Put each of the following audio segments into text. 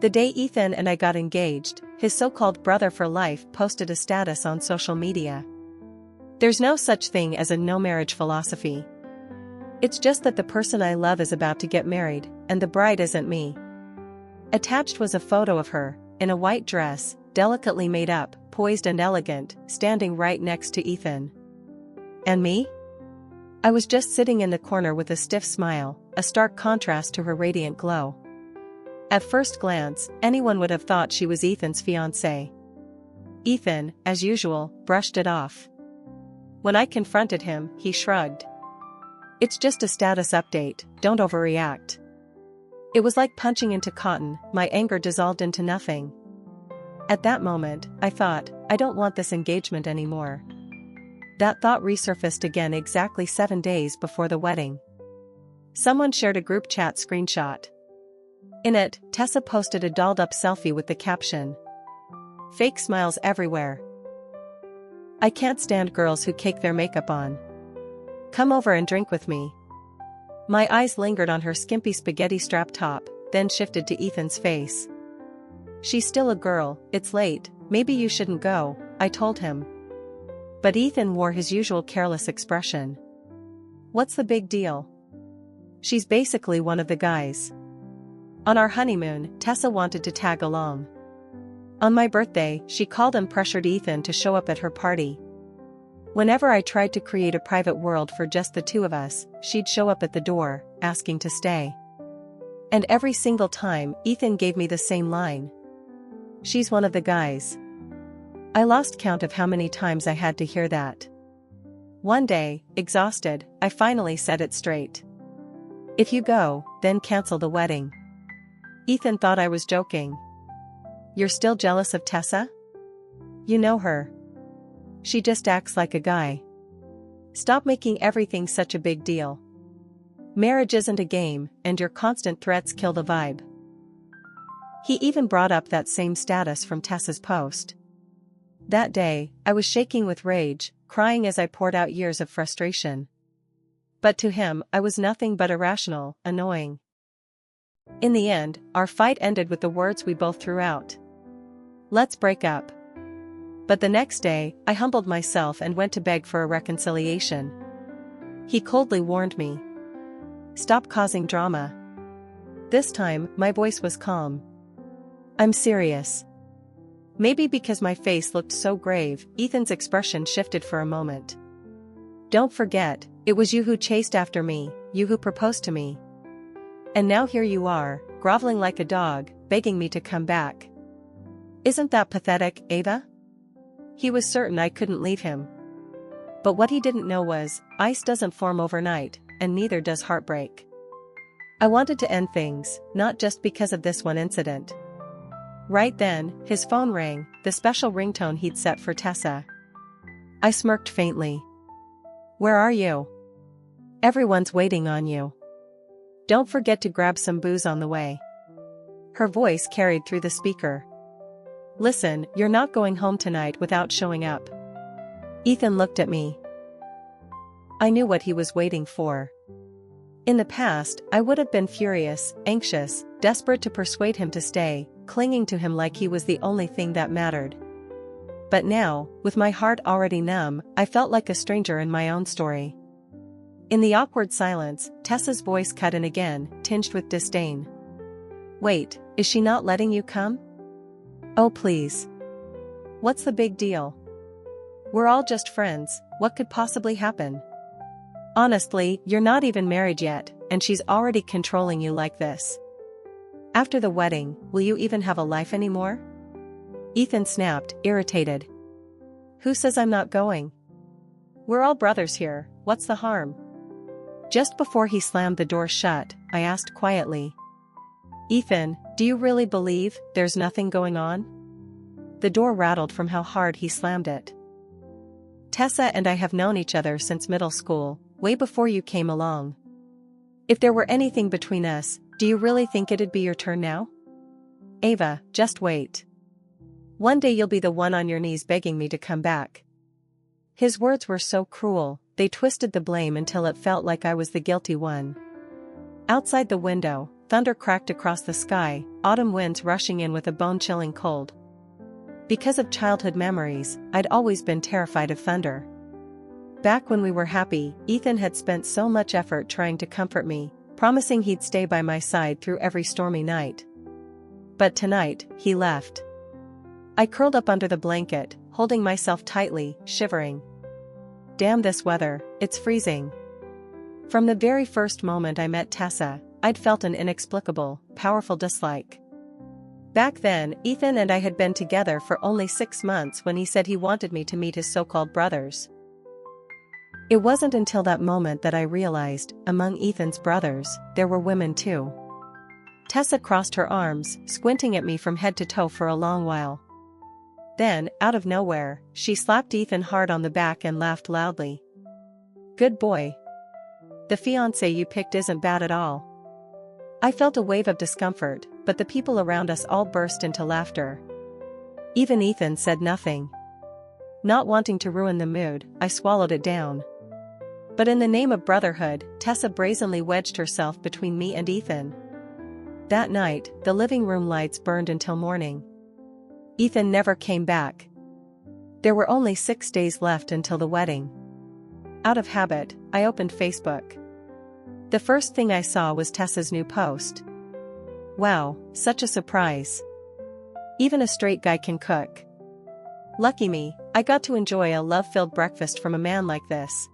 The day Ethan and I got engaged, his so-called brother for life posted a status on social media. There's no such thing as a no-marriage philosophy. It's just that the person I love is about to get married, and the bride isn't me. Attached was a photo of her, in a white dress, delicately made up, poised and elegant, standing right next to Ethan. And me? I was just sitting in the corner with a stiff smile, a stark contrast to her radiant glow. At first glance, anyone would have thought she was Ethan's fiancée. Ethan, as usual, brushed it off. When I confronted him, he shrugged. It's just a status update, don't overreact. It was like punching into cotton, my anger dissolved into nothing. At that moment, I thought, I don't want this engagement anymore. That thought resurfaced again exactly 7 days before the wedding. Someone shared a group chat screenshot. In it, Tessa posted a dolled-up selfie with the caption, "Fake smiles everywhere. I can't stand girls who cake their makeup on. Come over and drink with me." My eyes lingered on her skimpy spaghetti strap top, then shifted to Ethan's face. "She's still a girl, it's late, maybe you shouldn't go," I told him. But Ethan wore his usual careless expression. "What's the big deal? She's basically one of the guys." On our honeymoon, Tessa wanted to tag along. On my birthday, she called and pressured Ethan to show up at her party. Whenever I tried to create a private world for just the two of us, she'd show up at the door, asking to stay. And every single time, Ethan gave me the same line. "She's one of the guys." I lost count of how many times I had to hear that. One day, exhausted, I finally said it straight. "If you go, then cancel the wedding." Ethan thought I was joking. "You're still jealous of Tessa? You know her. She just acts like a guy. Stop making everything such a big deal. Marriage isn't a game, and your constant threats kill the vibe." He even brought up that same status from Tessa's post. That day, I was shaking with rage, crying as I poured out years of frustration. But to him, I was nothing but irrational, annoying. In the end, our fight ended with the words we both threw out. "Let's break up." But the next day, I humbled myself and went to beg for a reconciliation. He coldly warned me. "Stop causing drama." This time, my voice was calm. "I'm serious." Maybe because my face looked so grave, Ethan's expression shifted for a moment. "Don't forget, it was you who chased after me, you who proposed to me. And now here you are, groveling like a dog, begging me to come back. Isn't that pathetic, Ava?" He was certain I couldn't leave him. But what he didn't know was, ice doesn't form overnight, and neither does heartbreak. I wanted to end things, not just because of this one incident. Right then, his phone rang, the special ringtone he'd set for Tessa. I smirked faintly. "Where are you? Everyone's waiting on you. Don't forget to grab some booze on the way." Her voice carried through the speaker. "Listen, you're not going home tonight without showing up." Ethan looked at me. I knew what he was waiting for. In the past, I would have been furious, anxious, desperate to persuade him to stay, clinging to him like he was the only thing that mattered. But now, with my heart already numb, I felt like a stranger in my own story. In the awkward silence, Tessa's voice cut in again, tinged with disdain. "Wait, is she not letting you come? Oh please. What's the big deal? We're all just friends, what could possibly happen? Honestly, you're not even married yet, and she's already controlling you like this. After the wedding, will you even have a life anymore?" Ethan snapped, irritated. "Who says I'm not going? We're all brothers here, what's the harm?" Just before he slammed the door shut, I asked quietly. "Ethan, do you really believe there's nothing going on?" The door rattled from how hard he slammed it. "Tessa and I have known each other since middle school, way before you came along. If there were anything between us, do you really think it'd be your turn now? Ava, just wait. One day you'll be the one on your knees begging me to come back." His words were so cruel, they twisted the blame until it felt like I was the guilty one. Outside the window, thunder cracked across the sky, autumn winds rushing in with a bone-chilling cold. Because of childhood memories, I'd always been terrified of thunder. Back when we were happy, Ethan had spent so much effort trying to comfort me, promising he'd stay by my side through every stormy night. But tonight, he left. I curled up under the blanket, holding myself tightly, shivering. Damn this weather, it's freezing. From the very first moment I met Tessa, I'd felt an inexplicable, powerful dislike. Back then, Ethan and I had been together for only 6 months when he said he wanted me to meet his so-called brothers. It wasn't until that moment that I realized, among Ethan's brothers, there were women too. Tessa crossed her arms, squinting at me from head to toe for a long while. Then, out of nowhere, she slapped Ethan hard on the back and laughed loudly. Good boy. The fiancé you picked isn't bad at all. I felt a wave of discomfort, but the people around us all burst into laughter. Even Ethan said nothing. Not wanting to ruin the mood, I swallowed it down. But in the name of brotherhood, Tessa brazenly wedged herself between me and Ethan. That night, the living room lights burned until morning. Ethan never came back. There were only 6 days left until the wedding. Out of habit, I opened Facebook. The first thing I saw was Tessa's new post. Wow, such a surprise. Even a straight guy can cook. Lucky me, I got to enjoy a love-filled breakfast from a man like this.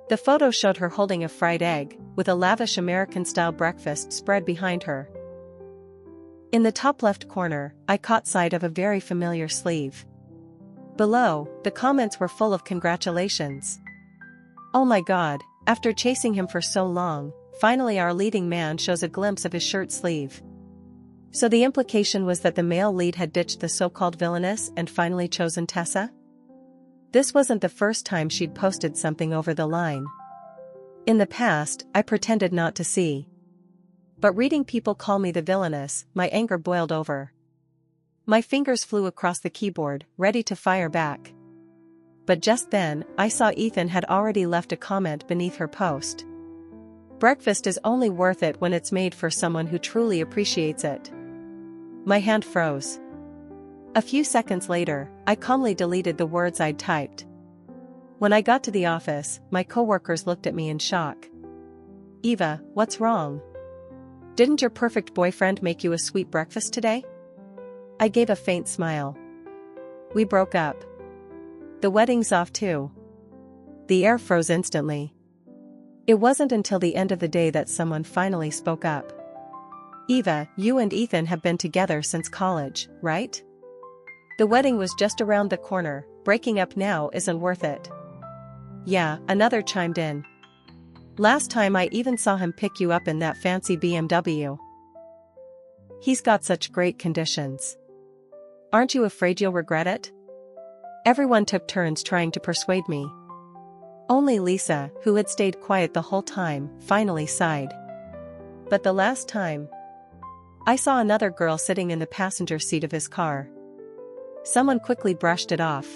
The photo showed her holding a fried egg, with a lavish American-style breakfast spread behind her. In the top left corner, I caught sight of a very familiar sleeve. Below, the comments were full of congratulations. Oh my God, after chasing him for so long, finally our leading man shows a glimpse of his shirt sleeve. So the implication was that the male lead had ditched the so-called villainess and finally chosen Tessa? This wasn't the first time she'd posted something over the line. In the past, I pretended not to see. But reading people call me the villainess, my anger boiled over. My fingers flew across the keyboard, ready to fire back. But just then, I saw Ethan had already left a comment beneath her post. Breakfast is only worth it when it's made for someone who truly appreciates it. My hand froze. A few seconds later, I calmly deleted the words I'd typed. When I got to the office, my coworkers looked at me in shock. Eva, what's wrong? Didn't your perfect boyfriend make you a sweet breakfast today? I gave a faint smile. We broke up. The wedding's off too. The air froze instantly. It wasn't until the end of the day that someone finally spoke up. Eva, you and Ethan have been together since college, right? The wedding was just around the corner, breaking up now isn't worth it. Yeah, another chimed in. Last time I even saw him pick you up in that fancy BMW. He's got such great conditions. Aren't you afraid you'll regret it? Everyone took turns trying to persuade me. Only Lisa, who had stayed quiet the whole time, finally sighed. But the last time, I saw another girl sitting in the passenger seat of his car. Someone quickly brushed it off.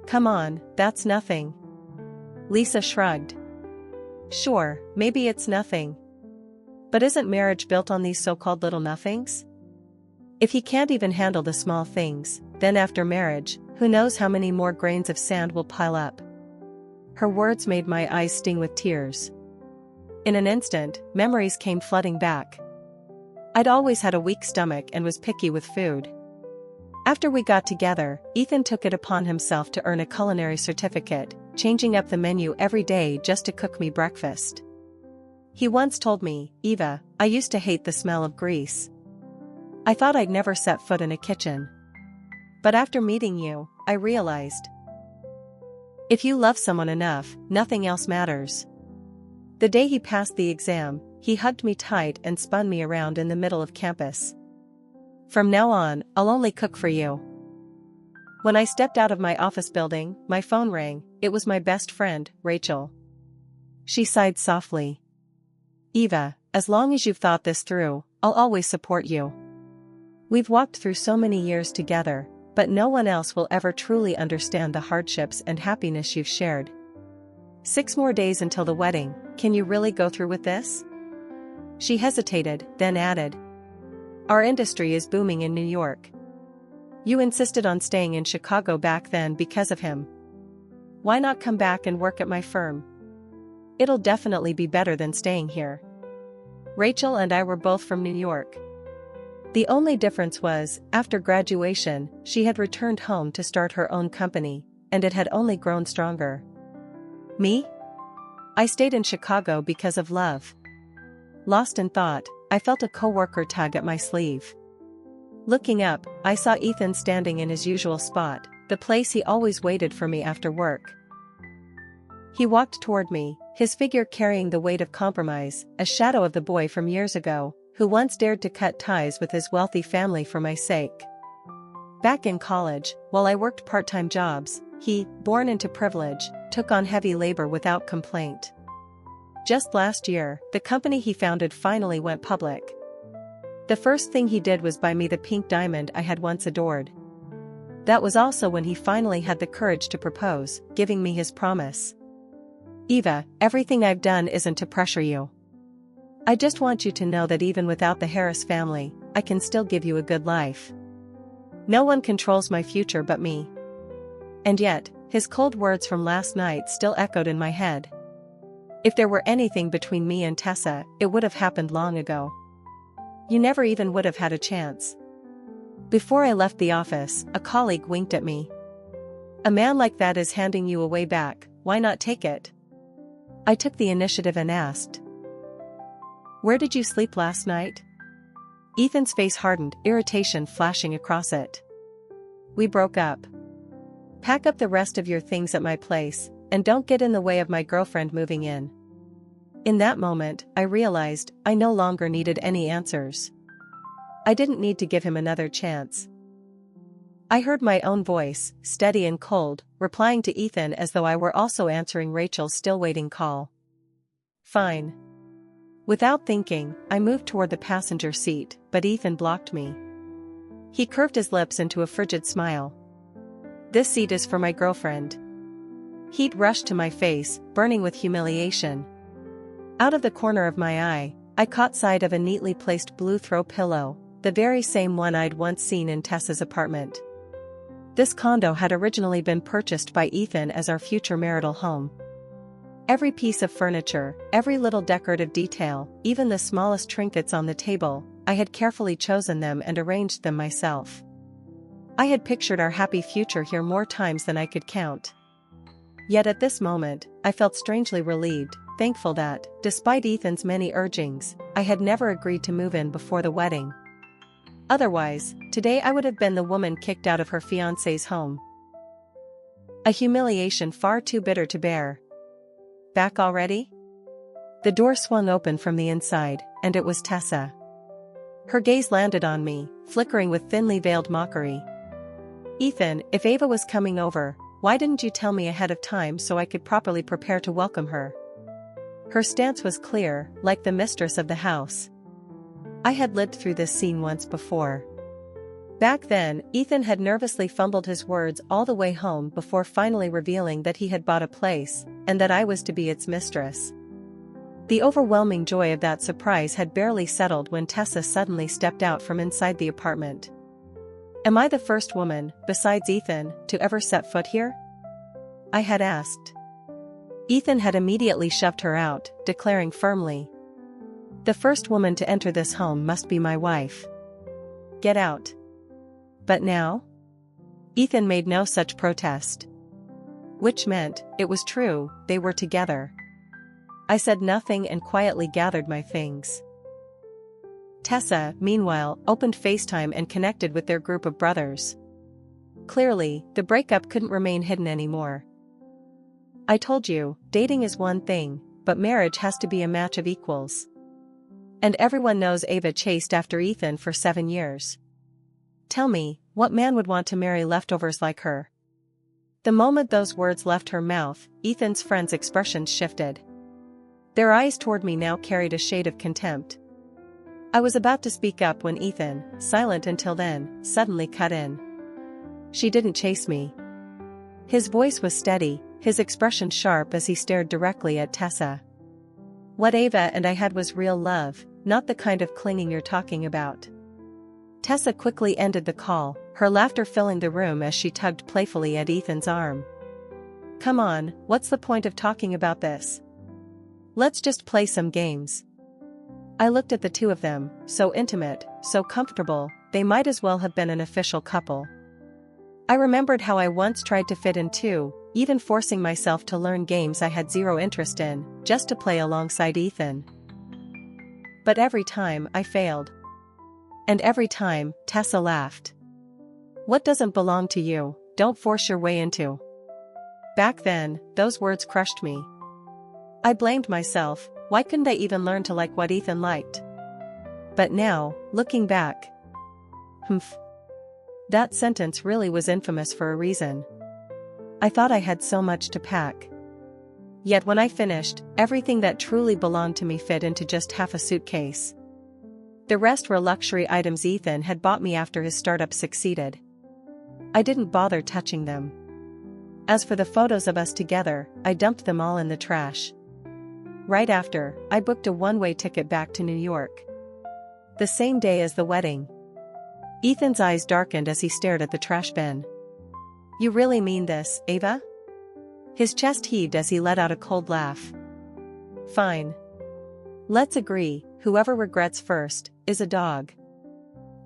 Come on, that's nothing. Lisa shrugged. Sure, maybe it's nothing. But isn't marriage built on these so-called little nothings? If he can't even handle the small things, then after marriage, who knows how many more grains of sand will pile up? Her words made my eyes sting with tears. In an instant, memories came flooding back. I'd always had a weak stomach and was picky with food. After we got together, Ethan took it upon himself to earn a culinary certificate, changing up the menu every day just to cook me breakfast. He once told me, Eva, I used to hate the smell of grease. I thought I'd never set foot in a kitchen. But after meeting you, I realized. If you love someone enough, nothing else matters. The day he passed the exam, he hugged me tight and spun me around in the middle of campus. From now on, I'll only cook for you. When I stepped out of my office building, my phone rang. It was my best friend, Rachel. She sighed softly. Eva, as long as you've thought this through, I'll always support you. We've walked through so many years together, but no one else will ever truly understand the hardships and happiness you've shared. 6 more days until the wedding, can you really go through with this? She hesitated, then added. Our industry is booming in New York. You insisted on staying in Chicago back then because of him. Why not come back and work at my firm? It'll definitely be better than staying here. Rachel and I were both from New York. The only difference was, after graduation, she had returned home to start her own company, and it had only grown stronger. Me? I stayed in Chicago because of love. Lost in thought, I felt a coworker tug at my sleeve. Looking up, I saw Ethan standing in his usual spot, the place he always waited for me after work. He walked toward me, his figure carrying the weight of compromise, a shadow of the boy from years ago, who once dared to cut ties with his wealthy family for my sake. Back in college, while I worked part-time jobs, he, born into privilege, took on heavy labor without complaint. Just last year, the company he founded finally went public. The first thing he did was buy me the pink diamond I had once adored. That was also when he finally had the courage to propose, giving me his promise. Eva, everything I've done isn't to pressure you. I just want you to know that even without the Harris family, I can still give you a good life. No one controls my future but me. And yet, his cold words from last night still echoed in my head. If there were anything between me and Tessa, it would have happened long ago. You never even would have had a chance. Before I left the office, a colleague winked at me. A man like that is handing you away back, why not take it? I took the initiative and asked. Where did you sleep last night? Ethan's face hardened, irritation flashing across it. We broke up. Pack up the rest of your things at my place, and don't get in the way of my girlfriend moving in. In that moment, I realized I no longer needed any answers. I didn't need to give him another chance. I heard my own voice, steady and cold, replying to Ethan as though I were also answering Rachel's still-waiting call. Fine. Without thinking, I moved toward the passenger seat, but Ethan blocked me. He curved his lips into a frigid smile. This seat is for my girlfriend. Heat rushed to my face, burning with humiliation. Out of the corner of my eye, I caught sight of a neatly placed blue throw pillow, the very same one I'd once seen in Tessa's apartment. This condo had originally been purchased by Ethan as our future marital home. Every piece of furniture, every little decorative detail, even the smallest trinkets on the table, I had carefully chosen them and arranged them myself. I had pictured our happy future here more times than I could count. Yet at this moment, I felt strangely relieved, thankful that, despite Ethan's many urgings, I had never agreed to move in before the wedding. Otherwise, today I would have been the woman kicked out of her fiancé's home. A humiliation far too bitter to bear. Back already? The door swung open from the inside, and it was Tessa. Her gaze landed on me, flickering with thinly veiled mockery. Ethan, if Ava was coming over, why didn't you tell me ahead of time so I could properly prepare to welcome her? Her stance was clear, like the mistress of the house. I had lived through this scene once before. Back then, Ethan had nervously fumbled his words all the way home before finally revealing that he had bought a place, and that I was to be its mistress. The overwhelming joy of that surprise had barely settled when Tessa suddenly stepped out from inside the apartment. Am I the first woman, besides Ethan, to ever set foot here? I had asked. Ethan had immediately shoved her out, declaring firmly. The first woman to enter this home must be my wife. Get out. But now? Ethan made no such protest. Which meant, it was true, they were together. I said nothing and quietly gathered my things. Tessa, meanwhile, opened FaceTime and connected with their group of brothers. Clearly, the breakup couldn't remain hidden anymore. I told you, dating is one thing, but marriage has to be a match of equals. And everyone knows Ava chased after Ethan for 7 years. Tell me, what man would want to marry leftovers like her? The moment those words left her mouth, Ethan's friends' expressions shifted. Their eyes toward me now carried a shade of contempt. I was about to speak up when Ethan, silent until then, suddenly cut in. She didn't chase me. His voice was steady, his expression sharp as he stared directly at Tessa. What Ava and I had was real love, not the kind of clinging you're talking about. Tessa quickly ended the call, her laughter filling the room as she tugged playfully at Ethan's arm. Come on, what's the point of talking about this? Let's just play some games. I looked at the two of them, so intimate, so comfortable, they might as well have been an official couple. I remembered how I once tried to fit in too, even forcing myself to learn games I had zero interest in, just to play alongside Ethan. But every time I failed. And every time, Tessa laughed. What doesn't belong to you, don't force your way into. Back then, those words crushed me. I blamed myself, why couldn't I even learn to like what Ethan liked? But now, looking back. That sentence really was infamous for a reason. I thought I had so much to pack. Yet when I finished, everything that truly belonged to me fit into just half a suitcase. The rest were luxury items Ethan had bought me after his startup succeeded. I didn't bother touching them. As for the photos of us together, I dumped them all in the trash. Right after, I booked a one-way ticket back to New York. The same day as the wedding. Ethan's eyes darkened as he stared at the trash bin. You really mean this, Ava? His chest heaved as he let out a cold laugh. Fine. Let's agree, whoever regrets first, is a dog.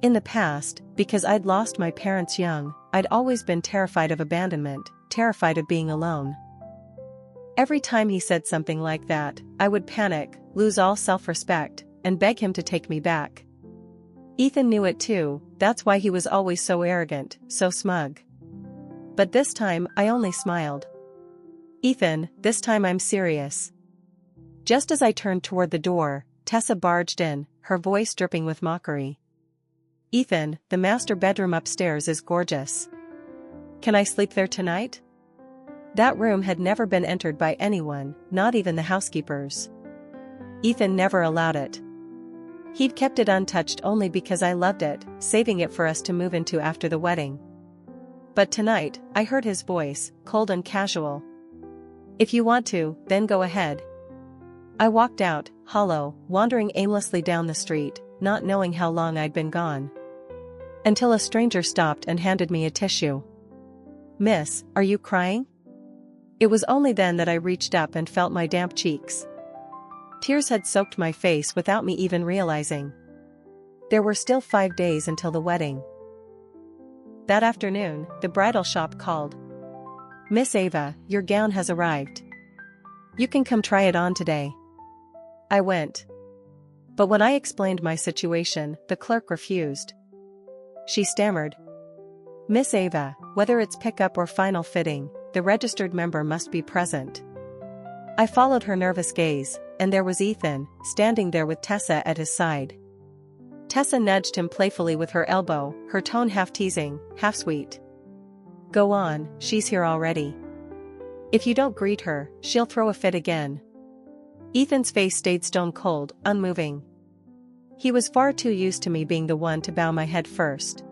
In the past, because I'd lost my parents young, I'd always been terrified of abandonment, terrified of being alone. Every time he said something like that, I would panic, lose all self-respect, and beg him to take me back. Ethan knew it too, that's why he was always so arrogant, so smug. But this time, I only smiled. Ethan, this time I'm serious. Just as I turned toward the door, Tessa barged in, her voice dripping with mockery. Ethan, the master bedroom upstairs is gorgeous. Can I sleep there tonight? That room had never been entered by anyone, not even the housekeepers. Ethan never allowed it. He'd kept it untouched only because I loved it, saving it for us to move into after the wedding. But tonight, I heard his voice, cold and casual. If you want to, then go ahead. I walked out, hollow, wandering aimlessly down the street, not knowing how long I'd been gone. Until a stranger stopped and handed me a tissue. Miss, are you crying? It was only then that I reached up and felt my damp cheeks. Tears had soaked my face without me even realizing. There were still 5 days until the wedding. That afternoon, the bridal shop called. Miss Ava, your gown has arrived. You can come try it on today. I went. But when I explained my situation, the clerk refused. She stammered. Miss Ava, whether it's pickup or final fitting, the registered member must be present. I followed her nervous gaze, and there was Ethan, standing there with Tessa at his side. Tessa nudged him playfully with her elbow, her tone half teasing, half sweet. Go on, she's here already. If you don't greet her, she'll throw a fit again. Ethan's face stayed stone cold, unmoving. He was far too used to me being the one to bow my head first.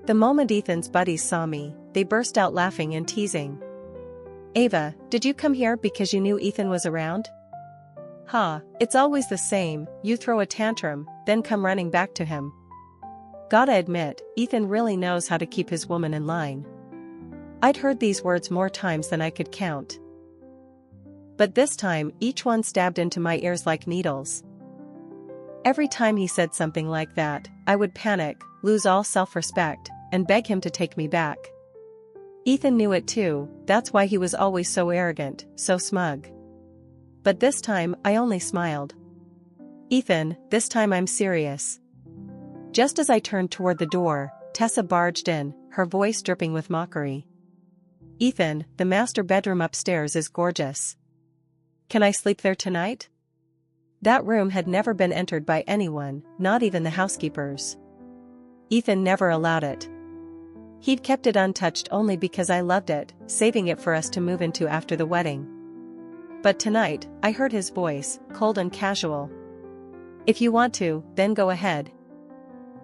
The moment Ethan's buddies saw me, they burst out laughing and teasing. Ava, did you come here because you knew Ethan was around? Ha, it's always the same, you throw a tantrum, then come running back to him. Gotta admit, Ethan really knows how to keep his woman in line. I'd heard these words more times than I could count. But this time, each one stabbed into my ears like needles. Every time he said something like that, I would panic, lose all self-respect, and beg him to take me back. Ethan knew it too, that's why he was always so arrogant, so smug. But this time, I only smiled. Ethan, this time I'm serious. Just as I turned toward the door, Tessa barged in, her voice dripping with mockery. Ethan, the master bedroom upstairs is gorgeous. Can I sleep there tonight? That room had never been entered by anyone, not even the housekeepers. Ethan never allowed it. He'd kept it untouched only because I loved it, saving it for us to move into after the wedding. But tonight, I heard his voice, cold and casual. If you want to, then go ahead.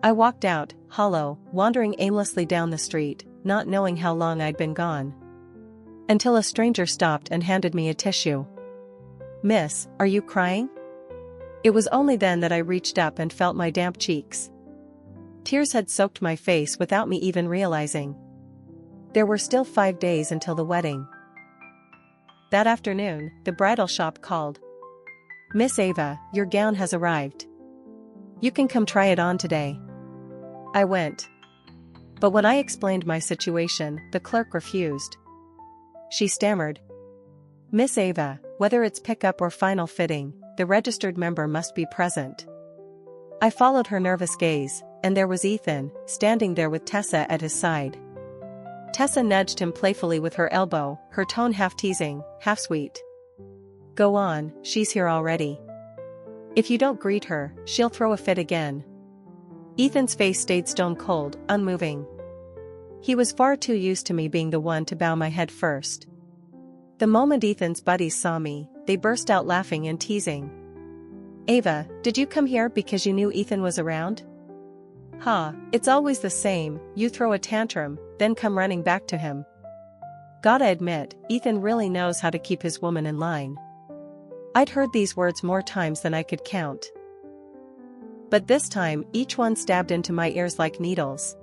I walked out, hollow, wandering aimlessly down the street, not knowing how long I'd been gone. Until a stranger stopped and handed me a tissue. Miss, are you crying? It was only then that I reached up and felt my damp cheeks. Tears had soaked my face without me even realizing. There were still 5 days until the wedding. That afternoon, the bridal shop called. "Miss Ava, your gown has arrived. You can come try it on today." I went. But when I explained my situation, the clerk refused. She stammered. "Miss Ava, whether it's pickup or final fitting, the registered member must be present." I followed her nervous gaze, and there was Ethan, standing there with Tessa at his side. Tessa nudged him playfully with her elbow, her tone half teasing, half sweet. "Go on, she's here already. If you don't greet her, she'll throw a fit again." Ethan's face stayed stone cold, unmoving. He was far too used to me being the one to bow my head first. The moment Ethan's buddies saw me, they burst out laughing and teasing. "Ava, did you come here because you knew Ethan was around?" "Ha, it's always the same, you throw a tantrum, then come running back to him." Gotta admit, Ethan really knows how to keep his woman in line. I'd heard these words more times than I could count. But this time, each one stabbed into my ears like needles.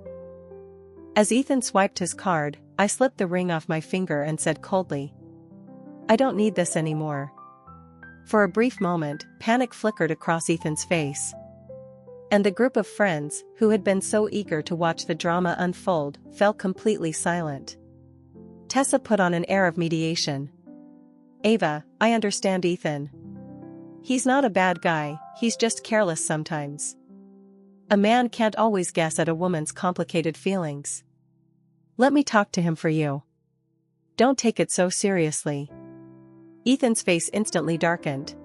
As Ethan swiped his card, I slipped the ring off my finger and said coldly, "I don't need this anymore." For a brief moment, panic flickered across Ethan's face. And the group of friends, who had been so eager to watch the drama unfold, fell completely silent. Tessa put on an air of mediation. "Ava, I understand Ethan. He's not a bad guy, he's just careless sometimes. A man can't always guess at a woman's complicated feelings. Let me talk to him for you. Don't take it so seriously." Ethan's face instantly darkened.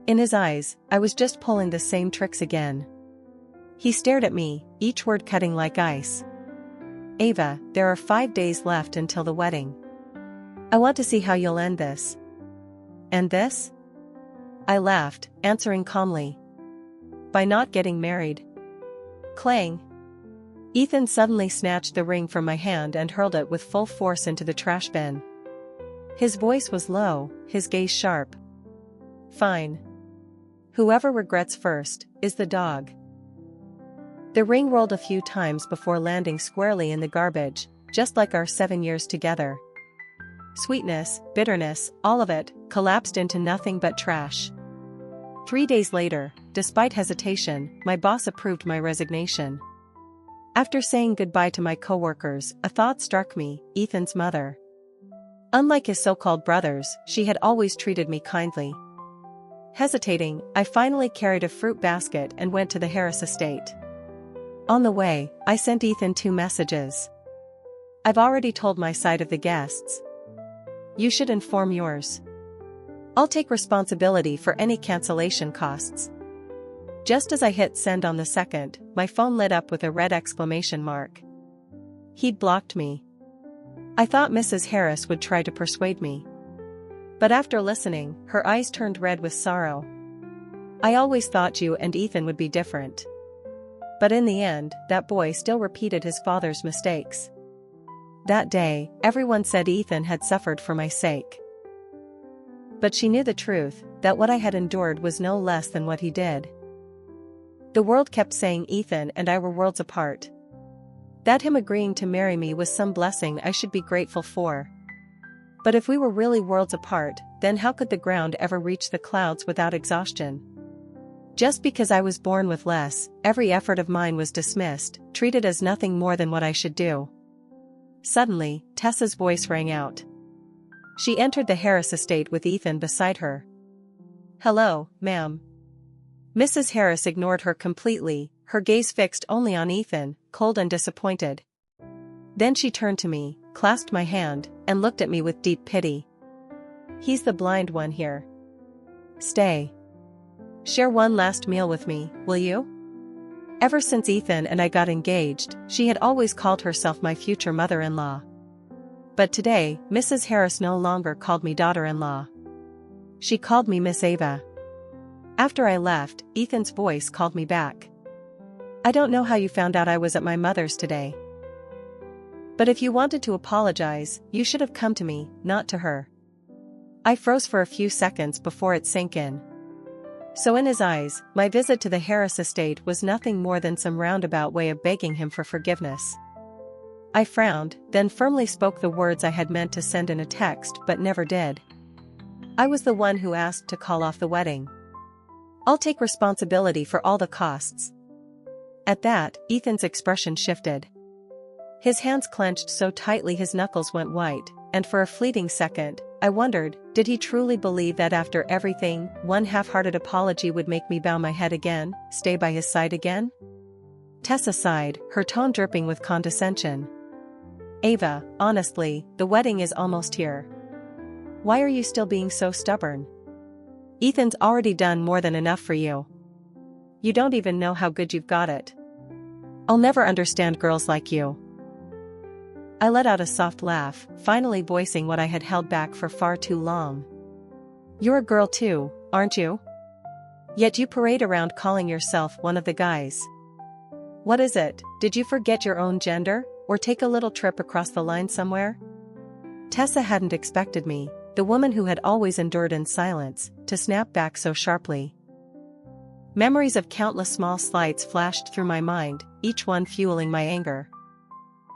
In his eyes, I was just pulling the same tricks again. He stared at me, each word cutting like ice. "Ava, there are 5 days left until the wedding. I want to see how you'll end this." "And this?" I laughed, answering calmly. "By not getting married." Clang! Ethan suddenly snatched the ring from my hand and hurled it with full force into the trash bin. His voice was low, his gaze sharp. "Fine. Whoever regrets first, is the dog." The ring rolled a few times before landing squarely in the garbage, just like our 7 years together. Sweetness, bitterness, all of it, collapsed into nothing but trash. 3 days later, despite hesitation, my boss approved my resignation. After saying goodbye to my coworkers, a thought struck me, Ethan's mother. Unlike his so-called brothers, she had always treated me kindly. Hesitating, I finally carried a fruit basket and went to the Harris estate. On the way, I sent Ethan 2 messages. "I've already told my side of the guests. You should inform yours. I'll take responsibility for any cancellation costs." Just as I hit send on the second, my phone lit up with a red exclamation mark. He'd blocked me. I thought Mrs. Harris would try to persuade me. But after listening, her eyes turned red with sorrow. "I always thought you and Ethan would be different. But in the end, that boy still repeated his father's mistakes." That day, everyone said Ethan had suffered for my sake. But she knew the truth, that what I had endured was no less than what he did. The world kept saying Ethan and I were worlds apart. That him agreeing to marry me was some blessing I should be grateful for. But if we were really worlds apart, then how could the ground ever reach the clouds without exhaustion? Just because I was born with less, every effort of mine was dismissed, treated as nothing more than what I should do. Suddenly, Tessa's voice rang out. She entered the Harris estate with Ethan beside her. "Hello, ma'am." Mrs. Harris ignored her completely, her gaze fixed only on Ethan, cold and disappointed. Then she turned to me, clasped my hand, and looked at me with deep pity. "He's the blind one here. Stay. Share one last meal with me, will you?" Ever since Ethan and I got engaged, she had always called herself my future mother-in-law. But today, Mrs. Harris no longer called me daughter-in-law. She called me Miss Ava. After I left, Ethan's voice called me back. "I don't know how you found out I was at my mother's today. But if you wanted to apologize, you should have come to me, not to her." I froze for a few seconds before it sank in. So in his eyes, my visit to the Harris estate was nothing more than some roundabout way of begging him for forgiveness. I frowned, then firmly spoke the words I had meant to send in a text but never did. I was the one who asked to call off the wedding. I'll take responsibility for all the costs. At that, Ethan's expression shifted. His hands clenched so tightly his knuckles went white, and for a fleeting second, I wondered, did he truly believe that after everything, one half-hearted apology would make me bow my head again, stay by his side again? Tessa sighed, her tone dripping with condescension. Ava, honestly, the wedding is almost here. Why are you still being so stubborn? Ethan's already done more than enough for you. You don't even know how good you've got it. I'll never understand girls like you. I let out a soft laugh, finally voicing what I had held back for far too long. You're a girl too, aren't you? Yet you parade around calling yourself one of the guys. What is it, did you forget your own gender, or take a little trip across the line somewhere? Tessa hadn't expected me, the woman who had always endured in silence, to snap back so sharply. Memories of countless small slights flashed through my mind, each one fueling my anger.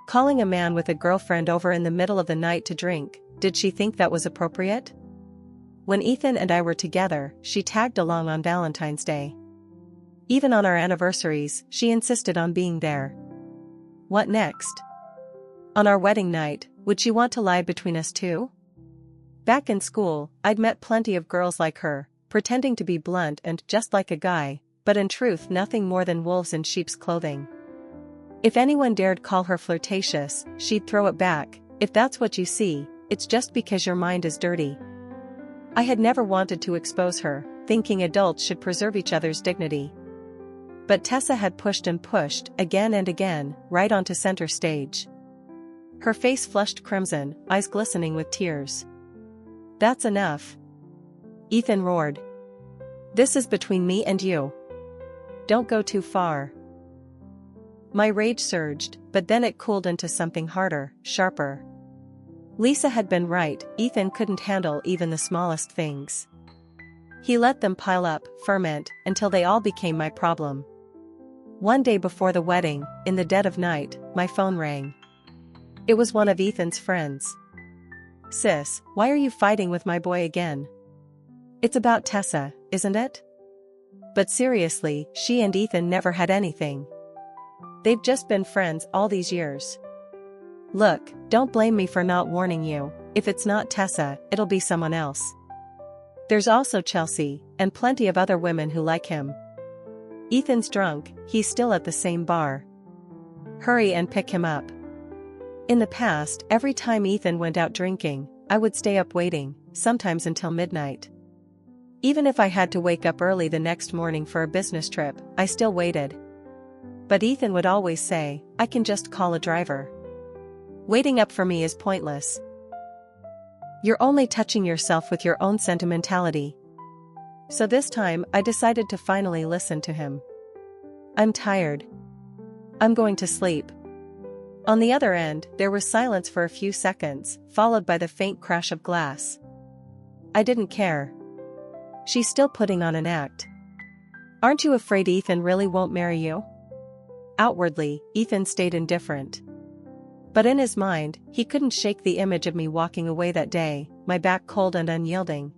Calling a man with a girlfriend over in the middle of the night to drink, did she think that was appropriate? When Ethan and I were together, she tagged along on Valentine's Day. Even on our anniversaries, she insisted on being there. What next? On our wedding night, would she want to lie between us too? Back in school, I'd met plenty of girls like her, pretending to be blunt and just like a guy, but in truth nothing more than wolves in sheep's clothing. If anyone dared call her flirtatious, she'd throw it back, if that's what you see, it's just because your mind is dirty. I had never wanted to expose her, thinking adults should preserve each other's dignity. But Tessa had pushed and pushed, again and again, right onto center stage. Her face flushed crimson, eyes glistening with tears. That's enough. Ethan roared. This is between me and you. Don't go too far. My rage surged, but then it cooled into something harder, sharper. Lisa had been right, Ethan couldn't handle even the smallest things. He let them pile up, ferment, until they all became my problem. One day before the wedding, in the dead of night, my phone rang. It was one of Ethan's friends. Sis, why are you fighting with my boy again? It's about Tessa, isn't it? But seriously, she and Ethan never had anything. They've just been friends all these years. Look, don't blame me for not warning you, if it's not Tessa, it'll be someone else. There's also Chelsea, and plenty of other women who like him. Ethan's drunk, he's still at the same bar. Hurry and pick him up. In the past, every time Ethan went out drinking, I would stay up waiting, sometimes until midnight. Even if I had to wake up early the next morning for a business trip, I still waited. But Ethan would always say, I can just call a driver. Waiting up for me is pointless. You're only touching yourself with your own sentimentality. So this time, I decided to finally listen to him. I'm tired. I'm going to sleep. On the other end, there was silence for a few seconds, followed by the faint crash of glass. I didn't care. She's still putting on an act. Aren't you afraid Ethan really won't marry you? Outwardly, Ethan stayed indifferent. But in his mind, he couldn't shake the image of me walking away that day, my back cold and unyielding.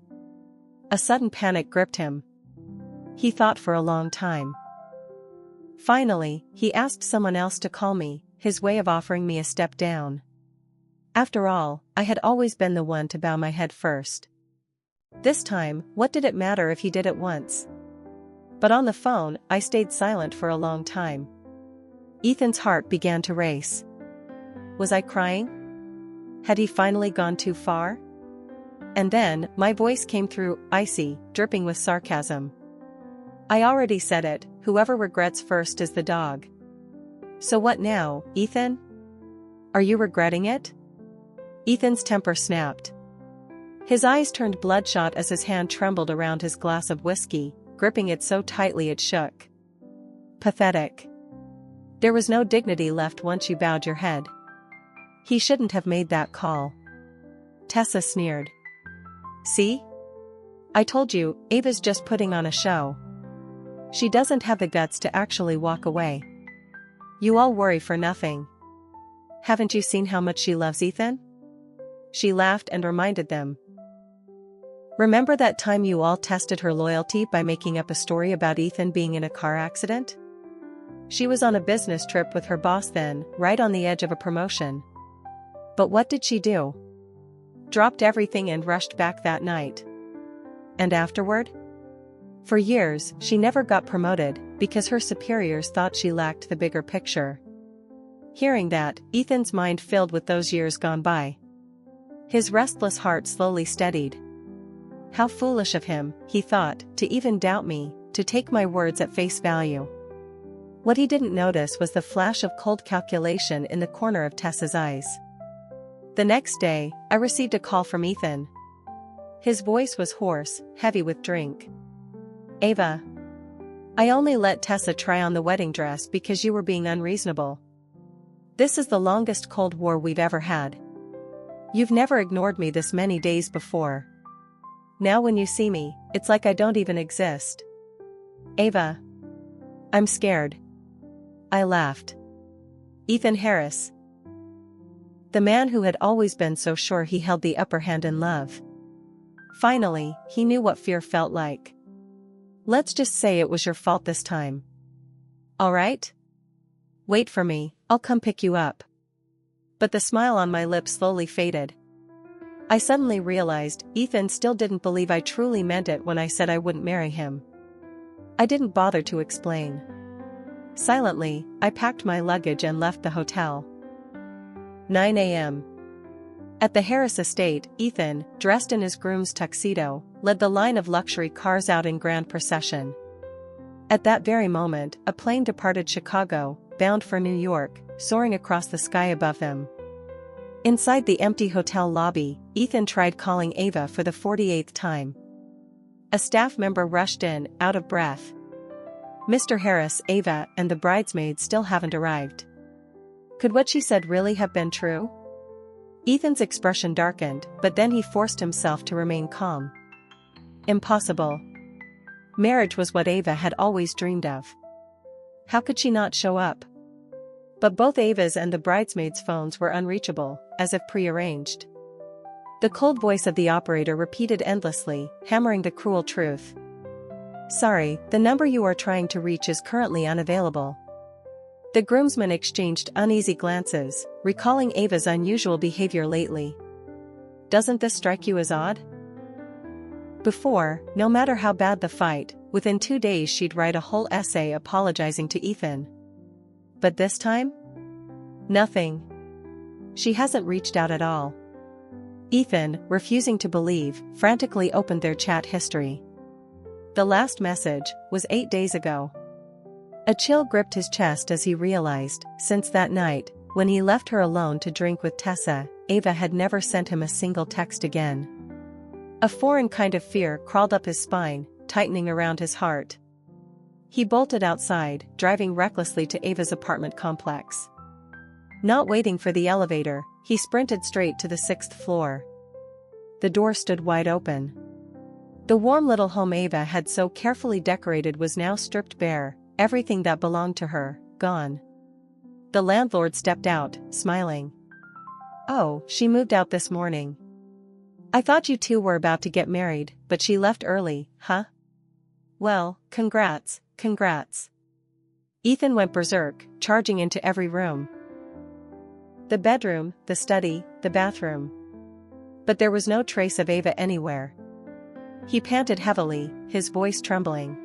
A sudden panic gripped him. He thought for a long time. Finally, he asked someone else to call me, his way of offering me a step down. After all, I had always been the one to bow my head first. This time, what did it matter if he did it once? But on the phone, I stayed silent for a long time. Ethan's heart began to race. Was I crying? Had he finally gone too far? And then, my voice came through, icy, dripping with sarcasm. I already said it, whoever regrets first is the dog. So what now, Ethan? Are you regretting it? Ethan's temper snapped. His eyes turned bloodshot as his hand trembled around his glass of whiskey, gripping it so tightly it shook. Pathetic. There was no dignity left once you bowed your head. He shouldn't have made that call. Tessa sneered. See? I told you, Ava's just putting on a show. She doesn't have the guts to actually walk away. You all worry for nothing. Haven't you seen how much she loves Ethan? She laughed and reminded them. Remember that time you all tested her loyalty by making up a story about Ethan being in a car accident? She was on a business trip with her boss then, right on the edge of a promotion. But what did she do? Dropped everything and rushed back that night. And afterward? For years, she never got promoted, because her superiors thought she lacked the bigger picture. Hearing that, Ethan's mind filled with those years gone by. His restless heart slowly steadied. How foolish of him, he thought, to even doubt me, to take my words at face value. What he didn't notice was the flash of cold calculation in the corner of Tessa's eyes. The next day, I received a call from Ethan. His voice was hoarse, heavy with drink. Ava. I only let Tessa try on the wedding dress because you were being unreasonable. This is the longest Cold War we've ever had. You've never ignored me this many days before. Now when you see me, it's like I don't even exist. Ava. I'm scared. I laughed. Ethan Harris. The man who had always been so sure he held the upper hand in love. Finally, he knew what fear felt like. Let's just say it was your fault this time. All right? Wait for me, I'll come pick you up. But the smile on my lips slowly faded. I suddenly realized Ethan still didn't believe I truly meant it when I said I wouldn't marry him. I didn't bother to explain. Silently, I packed my luggage and left the hotel. 9 a.m. At the Harris estate, Ethan, dressed in his groom's tuxedo, led the line of luxury cars out in grand procession. At that very moment, a plane departed Chicago, bound for New York, soaring across the sky above them. Inside the empty hotel lobby, Ethan tried calling Ava for the 48th time. A staff member rushed in, out of breath. Mr. Harris, Ava, and the bridesmaids still haven't arrived. Could what she said really have been true? Ethan's expression darkened, but then he forced himself to remain calm. Impossible. Marriage was what Ava had always dreamed of. How could she not show up? But both Ava's and the bridesmaids' phones were unreachable, as if prearranged. The cold voice of the operator repeated endlessly, hammering the cruel truth. Sorry, the number you are trying to reach is currently unavailable. The groomsmen exchanged uneasy glances, recalling Ava's unusual behavior lately. Doesn't this strike you as odd? Before, no matter how bad the fight, within 2 days she'd write a whole essay apologizing to Ethan. But this time? Nothing. She hasn't reached out at all. Ethan, refusing to believe, frantically opened their chat history. The last message was 8 days ago. A chill gripped his chest as he realized, since that night, when he left her alone to drink with Tessa, Ava had never sent him a single text again. A foreign kind of fear crawled up his spine, tightening around his heart. He bolted outside, driving recklessly to Ava's apartment complex. Not waiting for the elevator, he sprinted straight to the 6th floor. The door stood wide open. The warm little home Ava had so carefully decorated was now stripped bare, everything that belonged to her, gone. The landlord stepped out, smiling. Oh, she moved out this morning. I thought you two were about to get married, but she left early, huh? Well, congrats, congrats. Ethan went berserk, charging into every room. The bedroom, the study, the bathroom. But there was no trace of Ava anywhere. He panted heavily, his voice trembling.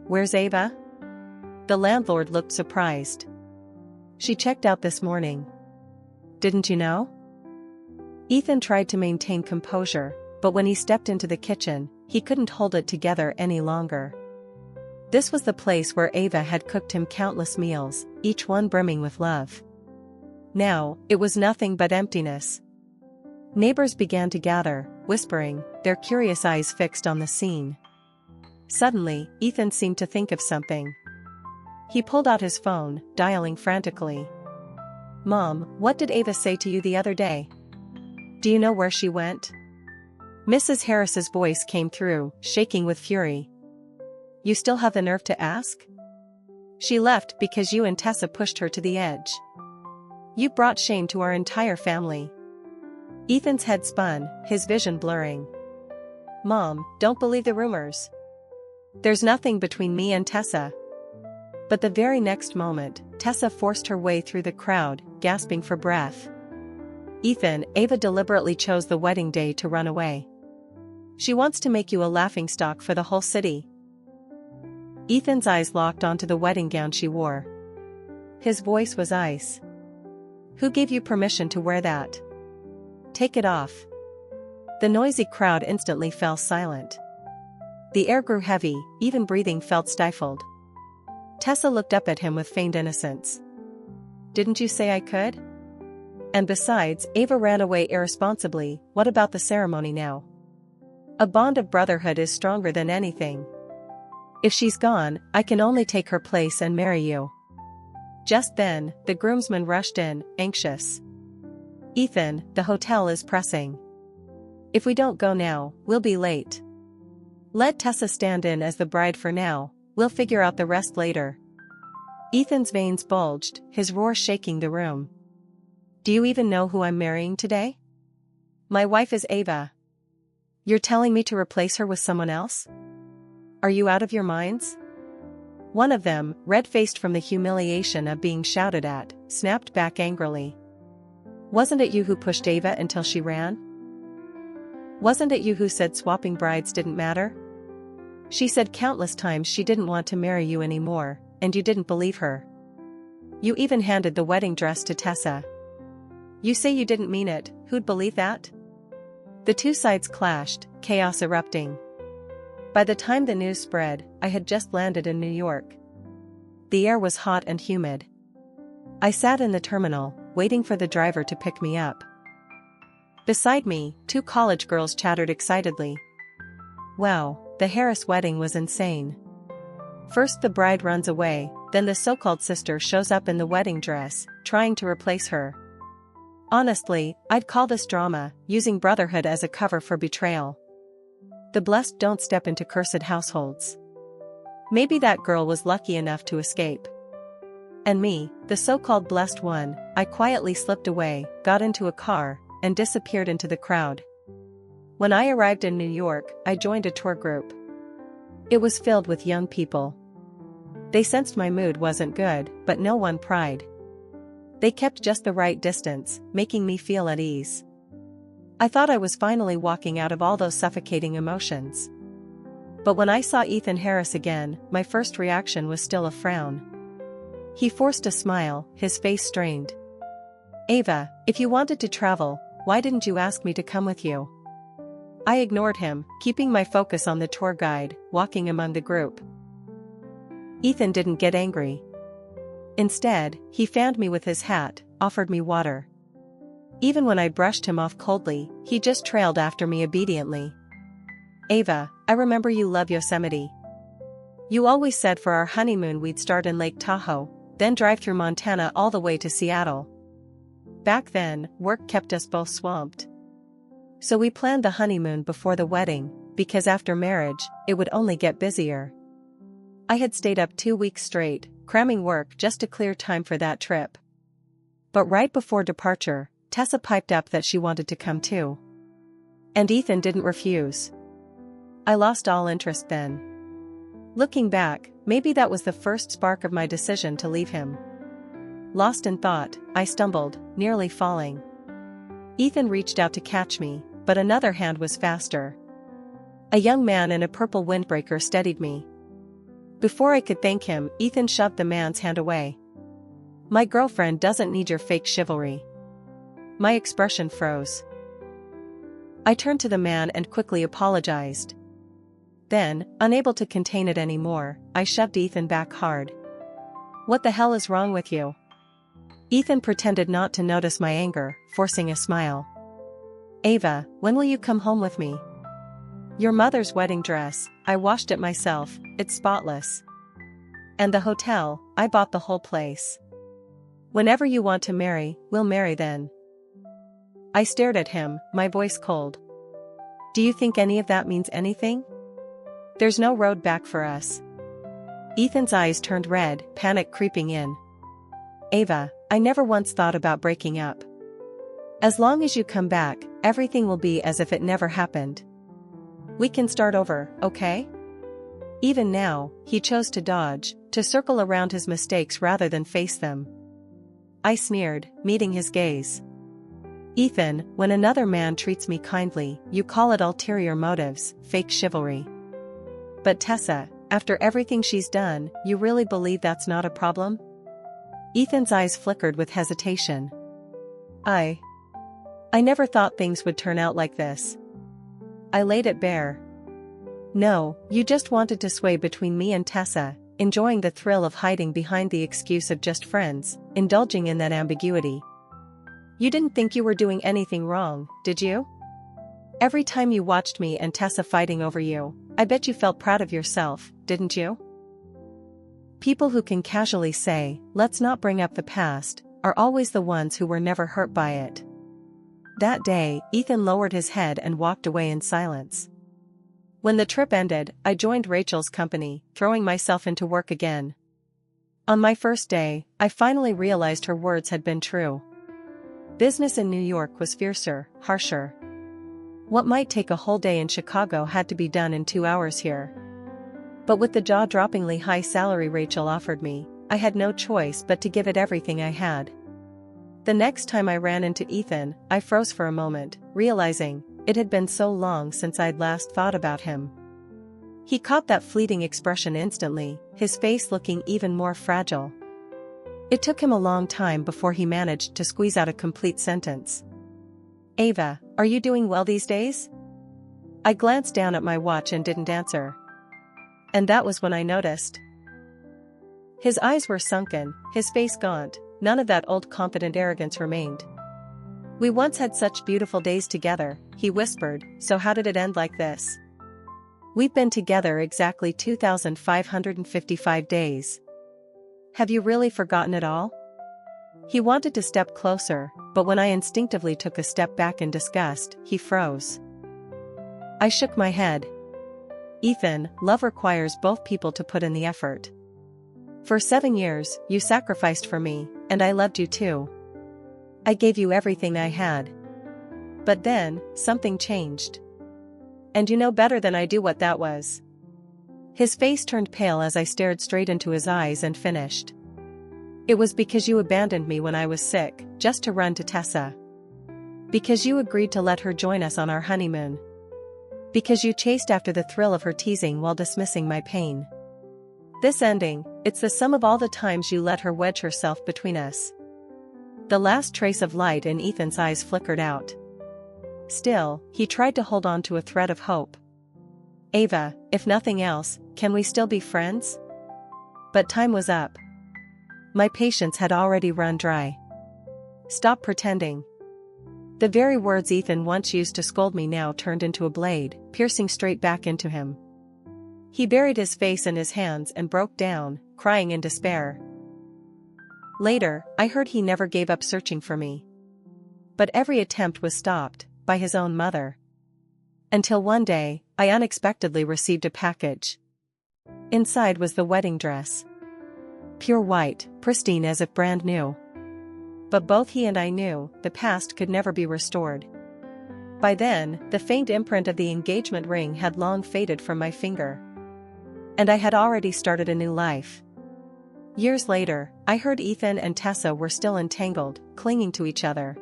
Where's Ava? The landlord looked surprised. She checked out this morning. Didn't you know? Ethan tried to maintain composure, but when he stepped into the kitchen, he couldn't hold it together any longer. This was the place where Ava had cooked him countless meals, each one brimming with love. Now, it was nothing but emptiness. Neighbors began to gather, whispering, their curious eyes fixed on the scene. Suddenly, Ethan seemed to think of something. He pulled out his phone, dialing frantically. Mom, what did Ava say to you the other day? Do you know where she went? Mrs. Harris's voice came through, shaking with fury. You still have the nerve to ask? She left because you and Tessa pushed her to the edge. You brought shame to our entire family. Ethan's head spun, his vision blurring. Mom, don't believe the rumors. There's nothing between me and Tessa. But the very next moment, Tessa forced her way through the crowd, gasping for breath. Ethan, Ava deliberately chose the wedding day to run away. She wants to make you a laughingstock for the whole city. Ethan's eyes locked onto the wedding gown she wore. His voice was ice. Who gave you permission to wear that? Take it off. The noisy crowd instantly fell silent. The air grew heavy, even breathing felt stifled. Tessa looked up at him with feigned innocence. Didn't you say I could? And besides, Ava ran away irresponsibly. What about the ceremony now? A bond of brotherhood is stronger than anything. If she's gone, I can only take her place and marry you. Just then, the groomsmen rushed in, anxious. Ethan, the hotel is pressing. If we don't go now, we'll be late. Let Tessa stand in as the bride for now, we'll figure out the rest later. Ethan's veins bulged, his roar shaking the room. Do you even know who I'm marrying today? My wife is Ava. You're telling me to replace her with someone else? Are you out of your minds? One of them, red-faced from the humiliation of being shouted at, snapped back angrily. Wasn't it you who pushed Ava until she ran? Wasn't it you who said swapping brides didn't matter? She said countless times she didn't want to marry you anymore, and you didn't believe her. You even handed the wedding dress to Tessa. You say you didn't mean it, who'd believe that? The two sides clashed, chaos erupting. By the time the news spread, I had just landed in New York. The air was hot and humid. I sat in the terminal, waiting for the driver to pick me up. Beside me, two college girls chattered excitedly. Wow, the Harris wedding was insane. First the bride runs away, then the so-called sister shows up in the wedding dress, trying to replace her. Honestly, I'd call this drama, using brotherhood as a cover for betrayal. The blessed don't step into cursed households. Maybe that girl was lucky enough to escape. And me, the so-called blessed one, I quietly slipped away, got into a car, and disappeared into the crowd. When I arrived in New York, I joined a tour group. It was filled with young people. They sensed my mood wasn't good, but no one pried. They kept just the right distance, making me feel at ease. I thought I was finally walking out of all those suffocating emotions. But when I saw Ethan Harris again, my first reaction was still a frown. He forced a smile, his face strained. Ava, if you wanted to travel, why didn't you ask me to come with you? I ignored him, keeping my focus on the tour guide, walking among the group. Ethan didn't get angry. Instead, he fanned me with his hat, offered me water. Even when I brushed him off coldly, he just trailed after me obediently. Ava, I remember you love Yosemite. You always said for our honeymoon we'd start in Lake Tahoe, then drive through Montana all the way to Seattle. Back then, work kept us both swamped. So we planned the honeymoon before the wedding, because after marriage, it would only get busier. I had stayed up 2 weeks straight, cramming work just to clear time for that trip. But right before departure, Tessa piped up that she wanted to come too. And Ethan didn't refuse. I lost all interest then. Looking back, maybe that was the first spark of my decision to leave him. Lost in thought, I stumbled, nearly falling. Ethan reached out to catch me, but another hand was faster. A young man in a purple windbreaker steadied me. Before I could thank him, Ethan shoved the man's hand away. My girlfriend doesn't need your fake chivalry. My expression froze. I turned to the man and quickly apologized. Then, unable to contain it anymore, I shoved Ethan back hard. What the hell is wrong with you? Ethan pretended not to notice my anger, forcing a smile. Ava, when will you come home with me? Your mother's wedding dress, I washed it myself, it's spotless. And the hotel, I bought the whole place. Whenever you want to marry, we'll marry then. I stared at him, my voice cold. Do you think any of that means anything? There's no road back for us. Ethan's eyes turned red, panic creeping in. Ava, I never once thought about breaking up. As long as you come back, everything will be as if it never happened. We can start over, okay? Even now, he chose to dodge, to circle around his mistakes rather than face them. I sneered, meeting his gaze. Ethan, when another man treats me kindly, you call it ulterior motives, fake chivalry. But Tessa, after everything she's done, you really believe that's not a problem? Ethan's eyes flickered with hesitation. I never thought things would turn out like this. I laid it bare. No, you just wanted to sway between me and Tessa, enjoying the thrill of hiding behind the excuse of just friends, indulging in that ambiguity. You didn't think you were doing anything wrong, did you? Every time you watched me and Tessa fighting over you, I bet you felt proud of yourself, didn't you? People who can casually say, let's not bring up the past, are always the ones who were never hurt by it. That day, Ethan lowered his head and walked away in silence. When the trip ended, I joined Rachel's company, throwing myself into work again. On my first day, I finally realized her words had been true. Business in New York was fiercer, harsher. What might take a whole day in Chicago had to be done in 2 hours here. But with the jaw-droppingly high salary Rachel offered me, I had no choice but to give it everything I had. The next time I ran into Ethan, I froze for a moment, realizing it had been so long since I'd last thought about him. He caught that fleeting expression instantly, his face looking even more fragile. It took him a long time before he managed to squeeze out a complete sentence. Ava, are you doing well these days? I glanced down at my watch and didn't answer. And that was when I noticed. His eyes were sunken, his face gaunt, none of that old confident arrogance remained. We once had such beautiful days together, he whispered, so how did it end like this? We've been together exactly 2,555 days. Have you really forgotten it all? He wanted to step closer, but when I instinctively took a step back in disgust, he froze. I shook my head. Ethan, love requires both people to put in the effort. For 7 years, you sacrificed for me, and I loved you too. I gave you everything I had. But then, something changed. And you know better than I do what that was. His face turned pale as I stared straight into his eyes and finished. It was because you abandoned me when I was sick, just to run to Tessa. Because you agreed to let her join us on our honeymoon. Because you chased after the thrill of her teasing while dismissing my pain. This ending, it's the sum of all the times you let her wedge herself between us. The last trace of light in Ethan's eyes flickered out. Still, he tried to hold on to a thread of hope. Ava, if nothing else, can we still be friends? But time was up. My patience had already run dry. Stop pretending. The very words Ethan once used to scold me now turned into a blade, piercing straight back into him. He buried his face in his hands and broke down, crying in despair. Later, I heard he never gave up searching for me. But every attempt was stopped, by his own mother. Until one day, I unexpectedly received a package. Inside was the wedding dress. Pure white, pristine as if brand new. But both he and I knew, the past could never be restored. By then, the faint imprint of the engagement ring had long faded from my finger. And I had already started a new life. Years later, I heard Ethan and Tessa were still entangled, clinging to each other.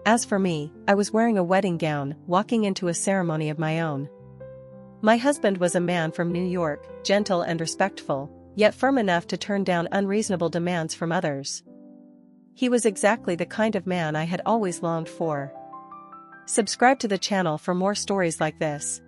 As for me, I was wearing a wedding gown, walking into a ceremony of my own. My husband was a man from New York, gentle and respectful, yet firm enough to turn down unreasonable demands from others. He was exactly the kind of man I had always longed for. Subscribe to the channel for more stories like this.